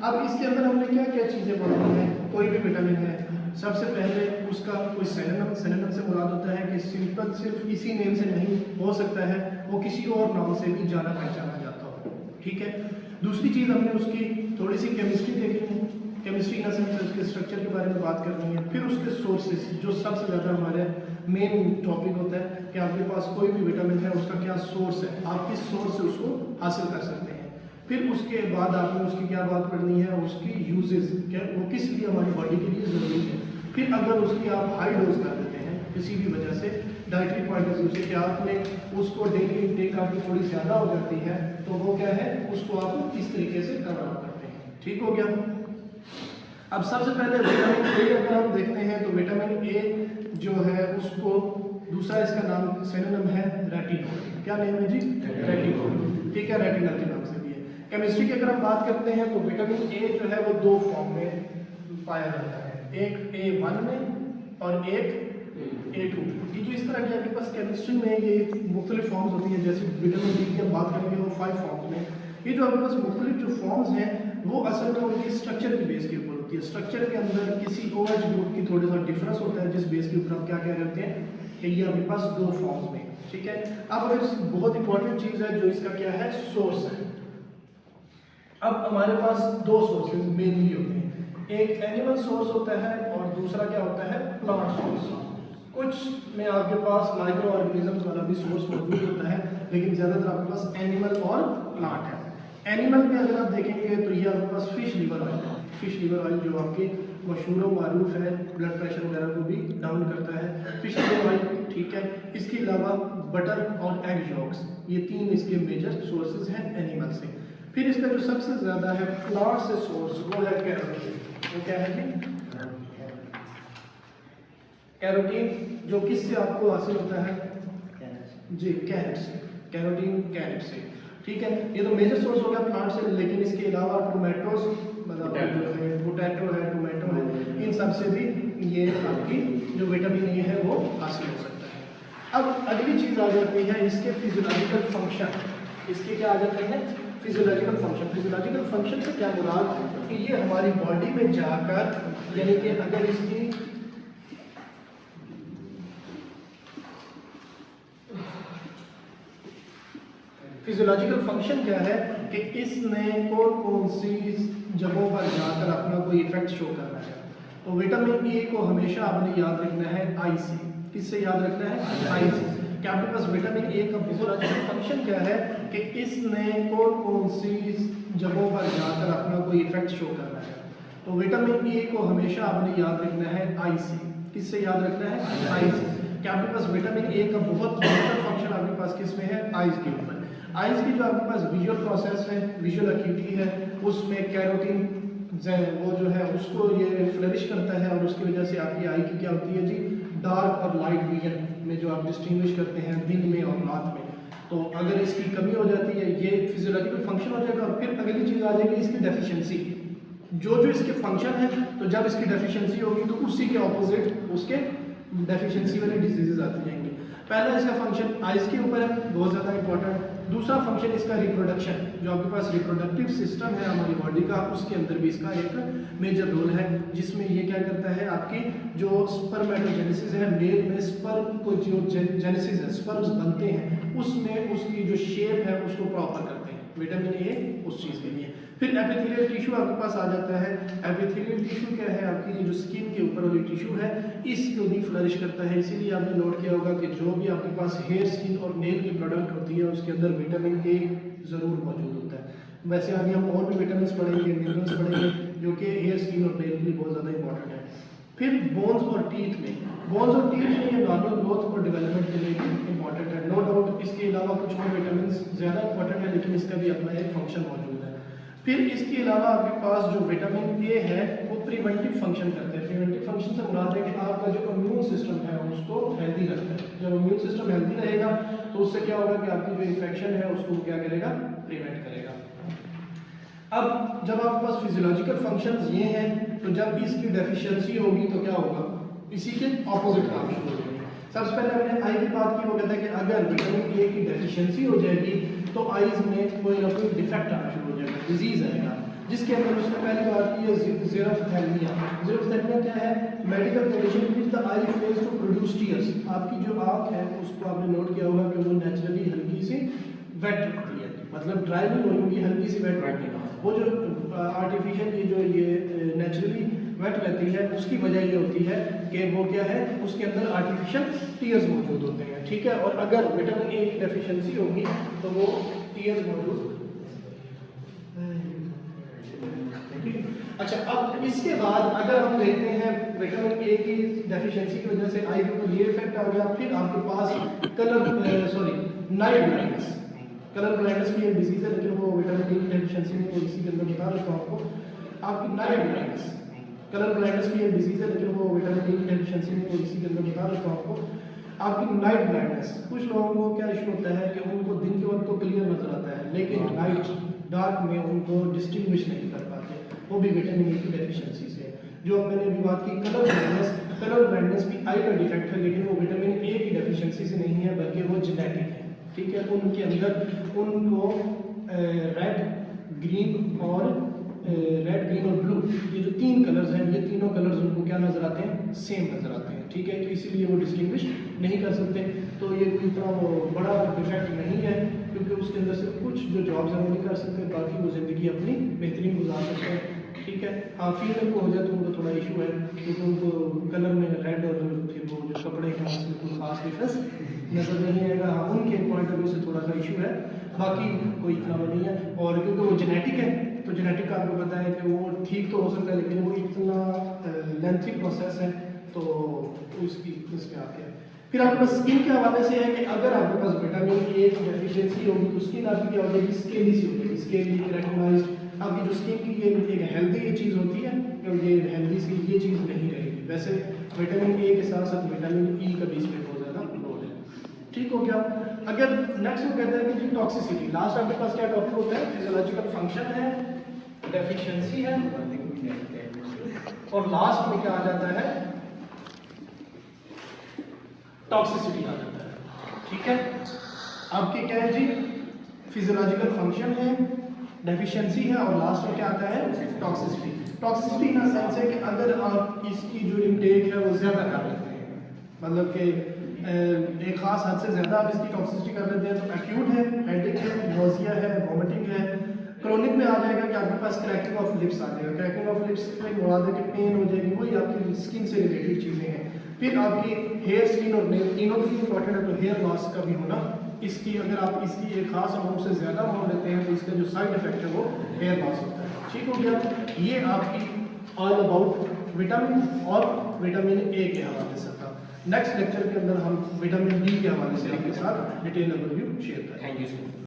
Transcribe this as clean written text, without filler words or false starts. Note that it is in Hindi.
अब इसके अंदर हमने क्या क्या चीज़ें पढ़नी है, कोई भी विटामिन है, सबसे पहले उसका कोई सिनोनिम से मुराद होता है कि सिंपल सिर्फ इसी नेम से नहीं हो सकता है, वो किसी और नाम से भी जाना पहचाना जाता हो, ठीक है। दूसरी चीज़ हमने उसकी थोड़ी सी केमिस्ट्री देखनी है, केमिस्ट्री इन सेंस उसके स्ट्रक्चर के बारे में बात करनी है। फिर उसके सोर्सेज, जो सबसे ज़्यादा हमारे मेन टॉपिक होता है कि आपके पास कोई भी विटामिन है उसका क्या सोर्स है, आप किस सोर्स से उसको हासिल कर सकते हैं। फिर उसके बाद आपने उसकी क्या बात पढ़नी है, उसकी यूजेस, क्या वो किस लिए हमारी बॉडी के लिए ज़रूरी है। फिर अगर उसकी आप हाई डोज कर देते हैं किसी भी वजह से, डाइटरी पॉइंट ऑफ व्यू से, कि आपने उसको डेली इनटेक आपकी थोड़ी ज़्यादा हो जाती है, तो वो क्या है, उसको आप इस तरीके से कवर अप करते हैं, ठीक हो गया। अब सबसे पहले विटामिन ए अगर हम देखते हैं तो विटामिन ए जो है उसको दूसरा इसका नाम सिनोनिम है रेटिनॉल। क्या नेम है जी? रेटिनॉल, ठीक है, रेटिनॉल के नाम से भी है। केमिस्ट्री की अगर हम बात करते हैं तो विटामिन ए जो है वो दो फॉर्म में पाया जाता है, एक A1 में और एक A2। ये जो इस तरह की आपके पास केमिस्ट्री में ये मुख्तलिफ फॉर्म्स होती हैं, जैसे विटामिन डी की हम बात करेंगे वो 5 फॉर्म्स में। ये जो आपके पास मुख्तलिफ जो फॉर्म्स हैं वो असल में उनकी स्ट्रक्चर की बेस के ऊपर होती है। स्ट्रक्चर के अंदर किसी OH ग्रुप की थोड़ा सा डिफरेंस होता है, जिस बेस के ऊपर हम क्या कह रहे होते हैं कि ये आपके पास दो फॉर्म्स में, ठीक है। अब अगर बहुत इंपॉर्टेंट चीज़ है जो इसका क्या है, सोर्स है। अब हमारे पास दो सोर्सेज मेनली होते हैं, एक एनिमल सोर्स होता है और दूसरा क्या होता है, प्लांट सोर्स। कुछ में आपके पास माइक्रो ऑर्गेनिजम्स वाला भी सोर्स मौजूद होता है, लेकिन ज़्यादातर आपके पास एनिमल और प्लांट है। एनिमल में अगर आप देखेंगे तो ये आपके पास फिश लीवर ऑयल है। फिश लीवर ऑयल जो आपके मशहूर व मारूफ है, ब्लड प्रेशर वगैरह को भी डाउन करता है, फिश लीवर ऑयल, ठीक है। इसके अलावा बटर और एग यॉक्स, ये तीन इसके मेजर सोर्सेज हैं एनिमल से। फिर इसका जो सबसे ज़्यादा है प्लांट से सोर्स, वो है कैरोटीन। वो क्या है जी? कैरोटीन, जो किससे आपको हासिल होता है जी? कैरेट से। कैरोटीन कैरेट से, ठीक है। ये तो मेजर सोर्स हो गया प्लांट से, लेकिन इसके अलावा टोमेटोज, मतलब जो है पोटैटो है, टोमेटो है, इन सब से भी ये आपकी जो विटामिन ए है वो हासिल हो सकता है। अब अगली चीज़ आ जाती है इसके फिजियोलॉजिकल फंक्शन। इसके क्या आ जाते हैं, फिजियोलॉजिकल फंक्शन। फिजियोलॉजिकल फंक्शन से क्या मुराद कि ये हमारी बॉडी में जाकर, यानी कि अगर इसकी फिजियोलॉजिकल फंक्शन क्या है कि इसने कौन कौन सी जगहों पर जाकर अपना कोई इफेक्ट शो करना है। तो विटामिन ए को हमेशा आपने याद रखना है आई से। किससे याद रखना है? आई से। कि आपके पास विटामिन ए का फिजियोलॉजिकल फंक्शन क्या है कि इसने कौन कौन सी जगहों पर जाकर अपना कोई इफेक्ट शो करना है। तो विटामिन ए को हमेशा आपने याद रखना है आई से। किससे याद रखना है? आई से। कि आपके पास विटामिन ए का बहुत बेहतर फंक्शन आपके पास किस में है? आइज के ऊपर। आइज की जो आपके पास विजुअल प्रोसेस है, विजुअल एक्टिविटी है, उसमें कैरोटीन वो जो है उसको ये फ्लरिश करता है, और उसकी वजह से आपकी आई की क्या होती है जी, डार्क और लाइट विजन में जो आप डिस्टिंग्विश करते हैं दिन में और रात में। तो अगर इसकी कमी हो जाती है, ये फिजियोलॉजिकल फंक्शन हो जाएगा। और फिर अगली चीज़ आ जाएगी इसकी डेफिशिएंसी। जो जो इसके फंक्शन है, तो जब इसकी डेफिशिएंसी होगी तो उसी के ऑपोजिट उसके डेफिशिएंसी वाली डिजीजेज आती जाएंगी। पहला इसका फंक्शन आइज के ऊपर है, बहुत ज़्यादा इंपॉर्टेंट। दूसरा फंक्शन इसका रिप्रोडक्शन, जो आपके पास रिप्रोडक्टिव सिस्टम है हमारी बॉडी का, उसके अंदर भी इसका एक मेजर रोल है, जिसमें ये क्या करता है, आपकी जो स्पर्मेटोजेनेसिस है, मेल में स्पर्म को जो जेनेसिस है, स्पर्म्स बनते हैं, उसमें उसकी जो शेप है उसको प्रॉपर करते हैं विटामिन ए उस चीज़ के लिए। फिर एपिथेलियल टिश्यू आपके पास आ जाता है। एपिथेलियल टिश्यू क्या है, आपकी ये जो स्किन के ऊपर वाली टिश्यू है, इसको भी फ्लरिश करता है। इसीलिए आपने नोट किया होगा कि जो भी आपके पास हेयर, स्किन और नेल की प्रोडक्ट होती है उसके अंदर विटामिन ए ज़रूर मौजूद होता है। वैसे आगे हम और भी विटामिन पढ़ेंगे, मिनरल्स पढ़ेंगे, जो कि हेयर, स्किन और नेल के लिए बहुत ज़्यादा इंपॉर्टेंट है। फिर बोन्स और टीथ में, बोन्स और टीथ में ये नॉर्मल ग्रोथ और डेवलपमेंट के लिए भी इंपॉर्टेंट है, नो डाउट। इसके अलावा कुछ और विटामिन ज़्यादा इंपॉर्टेंट है, लेकिन इसका भी अपना एक फंक्शन मौजूद है। फिर इसके अलावा आपके पास जो विटामिन ए है वो प्रिवेंटिव फंक्शन करते हैं। प्रिवेंटिव फंक्शन से मुराद है कि आपका जो इम्यून सिस्टम है उसको हेल्दी रखता है। जब इम्यून सिस्टम हेल्दी रहेगा तो उससे क्या होगा कि आपकी जो इन्फेक्शन है उसको क्या करेगा, प्रिवेंट करेगा। अब जब आपके पास फिजियोलॉजिकल फंक्शंस ये हैं, तो जब भी इसकी डेफिशिएंसी होगी तो क्या होगा, इसी के ऑपोजिट काम शुरू हो जाएंगे। सबसे पहले हमने आई की बात की, वो कहता है कि अगर विटामिन ए की डेफिशिएंसी हो जाएगी तो आईज में कोई ना कोई डिफेक्ट आना शुरू हो जाएगा, डिजीज आएगा। जिसके अंदर उसने पहली बात की है ज़ेरोफ्थैल्मिया। ज़ेरोफ्थैल्मिया क्या है? Medical condition which the eye fails to produce tears. आपकी जो आँख है उसको आपने नोट किया होगा कि वो नेचुरली हल्की सी वेट रहती है, मतलब ड्राई नहीं हो रही होगी, हल्की सी वेट रहती है। वो जो आर्टिफिशियल ये नेचुरली वेट रहती है उसकी वजह ये होती है कि वो क्या है, उसके अंदर आर्टिफिशियल टीयर्स मौजूद होते हैं, ठीक है। और अगर विटामिन ए की डेफिशिएंसी होगी तो वो टीयर्स मौजूद। अच्छा, अब इसके बाद अगर हम देखते हैं विटामिन ए की डेफिशिएंसी की वजह से आई के ऊपर ये इफेक्ट आ गया, फिर आपके पास नाइट ब्लाइंडनेस। कलर ब्लाइंडनेस भी एक डिजीज है, लेकिन वो विटामिन ए की डेफिशिएंसी में वो इसी के अंदर बता देता हूँ आपको। आपकी नाइट ब्लाइंडनेस, कलर ब्लाइंडनेस भी एक डिजीज है, लेकिन वो विटामिन ए की डेफिशिएंसी में वो इसी के अंदर बता देता हूँ आपको। आपकी नाइट ब्लाइंडनेस, कुछ लोगों को क्या इशू होता है कि उनको दिन के वक्त तो क्लियर नजर आता है, लेकिन नाइट डार्क में उनको डिस्टिंग्विश नहीं कर पाते, वो भी विटामिन ए की डेफिशिएंसी से है। जो मैंने अभी बात की कलर ब्लाइंडनेस भी आई का डिफेक्ट है, लेकिन वो विटामिन ए की डेफिशिएंसी से नहीं है, बल्कि वो जेनेटिक है, ठीक है। उनके अंदर उनको रेड ग्रीन और ब्लू, ये जो तीन कलर्स हैं, ये तीनों कलर्स उनको क्या नजर आते हैं? सेम नजर आते हैं, ठीक है। तो इसीलिए वो डिस्टिंग्विश नहीं कर सकते। तो ये कोई इतना बड़ा डिफेक्ट नहीं है, क्योंकि उसके अंदर से कुछ जो जॉब्स हैं वो नहीं कर सकते, बाकी वो ज़िंदगी अपनी बेहतरीन गुजार सकते हैं, ठीक है। हाँ, फीमेल को हो जाए तो उनको थोड़ा इशू है, क्योंकि उनको कलर में रेड और फिर वो जो कपड़े हैं उसमें कोई खास डिफरेंस नज़र नहीं आएगा। हाँ, उनके पॉइंट ऑफ व्यू से थोड़ा सा इशू है, बाकी कोई इतना वो नहीं है। और क्योंकि वो जेनेटिक है, तो जेनेटिक का आपको पता है कि वो ठीक तो हो सकता है, लेकिन वो इतना लेंथी प्रोसेस है, तो उसकी इसमें आके फिर आपके पास स्किन के हवाले से है कि अगर आपके पास विटामिन ए की डेफिशिएंसी होगी तो स्किन आपकी क्या हो जाएगी? स्केली सी हो जाएगी, स्केली, केराटिनाइज्ड। आपकी जो स्किन की ये एक हेल्दी ये चीज़ होती है, क्योंकि ये हेल्दी सी ये चीज़ नहीं रहेगी। वैसे विटामिन ए के साथ साथ विटामिन ई का भी इसमें बहुत ज़्यादा रोल है, ठीक हो गया। अगर नेक्स्ट वो कहते हैं कि जी टॉक्सिसिटी, लास्ट आपके पास क्या टॉपिक होता है? फिजियोलॉजिकल फंक्शन है, डेफिशिएंसी है, और लास्ट में क्या आ जाता है? टॉक्सिसिटी आ जाता है, ठीक है। आपके क्या है जी? फिजियोलॉजिकल फंक्शन है, डेफिशिएंसी है, और लास्ट में क्या आता है? टॉक्सिसिटी। टॉक्सिसिटी इन सेंस है कि अगर आप इसकी जो इनटेक है वो ज़्यादा कर लेते हैं, मतलब कि एक ख़ास हद से ज़्यादा आप इसकी टॉक्सिसिटी कर लेते हैं, तो एक्यूट है, हेडेक है, नोजिया है, वॉमिटिंग है। क्रोनिक में आ जाएगा कि आपके पास क्रैकिंग ऑफ लिप्स आ जाएगा। क्रैकिंग ऑफ लिप्स में मुराद है कि पेन हो जाएगी, वही आपकी स्किन से रिलेटेड चीज़ें हैं। फिर आपकी हेयर, स्किन और नेल तीनों भी इंपॉर्टेंट है, तो हेयर लॉस का भी होना इसकी, अगर आप इसकी एक खास अमाउंट से ज़्यादा अमाउंट लेते हैं तो इसका जो साइड इफेक्ट है वो हेयर लॉस होता है, ठीक हो गया। ये आपकी ऑल अबाउट विटामिन और विटामिन ए के हवाले से था। नेक्स्ट लेक्चर के अंदर हम विटामिन डी के हवाले से आपके साथ डिटेल ओवरव्यू शेयर करेंगे। Thank you sir.